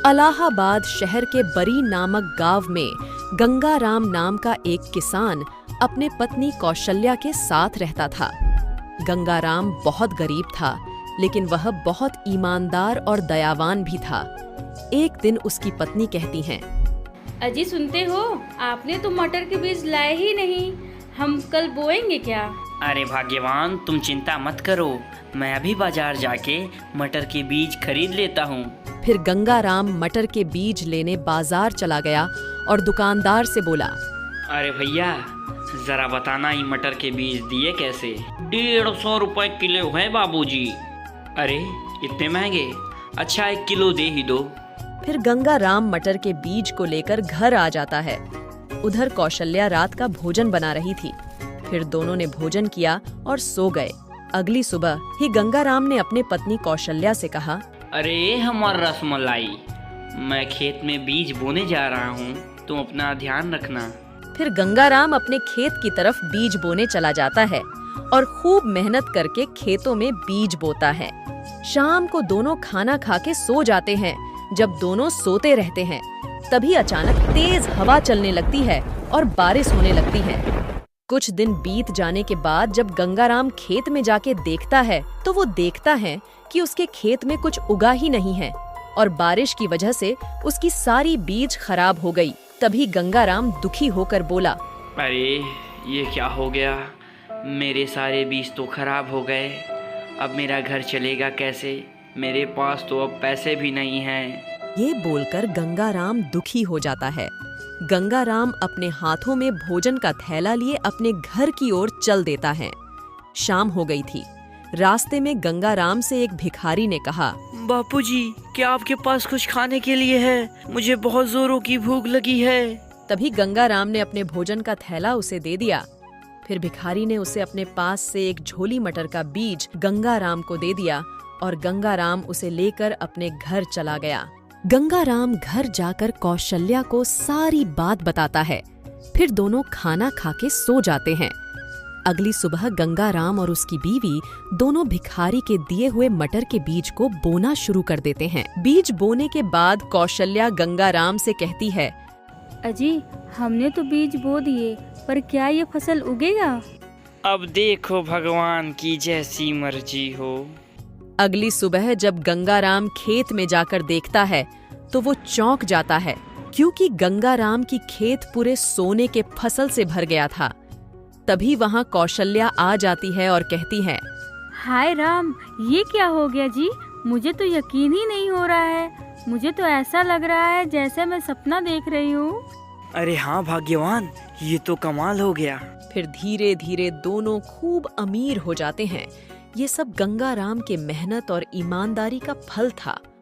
इलाहाबाद शहर के बरी नामक गांव में गंगाराम नाम का एक किसान अपने पत्नी कौशल्या के साथ रहता था। गंगाराम बहुत गरीब था, लेकिन वह बहुत ईमानदार और दयावान भी था। एक दिन उसकी पत्नी कहती हैं, अजी सुनते हो, आपने तो मटर के बीज लाए ही नहीं। हम कल बोएंगे क्या? अरे भाग्यवान, तुम चिंता मत करो, मैं अभी बाजार जाके मटर के बीज खरीद लेता हूँ। फिर गंगाराम मटर के बीज लेने बाजार चला गया और दुकानदार से बोला, अरे भैया, जरा बताना ये मटर के बीज दिए कैसे? 150 रुपए किलो है बाबूजी। अरे इतने महंगे? अच्छा 1 किलो दे ही दो। फिर गंगाराम मटर के बीज को लेकर घर आ जाता है। उधर कौशल्या रात का भोजन बना रही थी। फिर दोनों ने भोजन किया और सो गए। अगली सुबह ही गंगाराम ने अपने पत्नी कौशल्या से कहा, अरे हमार रसमलाई, मैं खेत में बीज बोने जा रहा हूँ, तुम अपना ध्यान रखना। फिर गंगाराम अपने खेत की तरफ बीज बोने चला जाता है और खूब मेहनत करके खेतों में बीज बोता है। शाम को दोनों खाना खा के सो जाते हैं। जब दोनों सोते रहते हैं, तभी अचानक तेज हवा चलने लगती है और बारिश होने लगती है। कुछ दिन बीत जाने के बाद जब गंगाराम खेत में जाके देखता है, तो वो देखता है कि उसके खेत में कुछ उगा ही नहीं है और बारिश की वजह से उसकी सारी बीज खराब हो गई। तभी गंगाराम दुखी होकर बोला, अरे ये क्या हो गया? मेरे सारे बीज तो खराब हो गए। अब मेरा घर चलेगा कैसे? मेरे पास तो अब पैसे भी नहीं हैं। ये बोलकर गंगाराम दुखी हो जाता है। गंगाराम अपने हाथों में भोजन का थैला लिए अपने घर की ओर चल देता है। शाम हो गई थी। रास्ते में गंगाराम से एक भिखारी ने कहा, बापूजी, क्या आपके पास कुछ खाने के लिए है? मुझे बहुत जोरों की भूख लगी है। तभी गंगाराम ने अपने भोजन का थैला उसे दे दिया। फिर भिखारी ने उसे अपने पास से एक झोली मटर का बीज गंगाराम को दे दिया और गंगाराम उसे लेकर अपने घर चला गया। गंगाराम घर जाकर कौशल्या को सारी बात बताता है। फिर दोनों खाना खा के सो जाते हैं। अगली सुबह गंगाराम और उसकी बीवी दोनों भिखारी के दिए हुए मटर के बीज को बोना शुरू कर देते हैं। बीज बोने के बाद कौशल्या गंगाराम से कहती है, अजी हमने तो बीज बो दिए, पर क्या ये फसल उगेगा? अब देखो भगवान की जैसी मर्जी हो। अगली सुबह जब गंगाराम खेत में जाकर देखता है, तो वो चौंक जाता है, क्योंकि गंगाराम की खेत पूरे सोने के फसल से भर गया था। तभी वहाँ कौशल्या आ जाती है और कहती है, हाय राम, ये क्या हो गया जी? मुझे तो यकीन ही नहीं हो रहा है। मुझे तो ऐसा लग रहा है जैसे मैं सपना देख रही हूँ। अरे हाँ भाग्यवान, ये तो कमाल हो गया। फिर धीरे धीरे दोनों खूब अमीर हो जाते हैं। ये सब गंगाराम के मेहनत और ईमानदारी का फल था।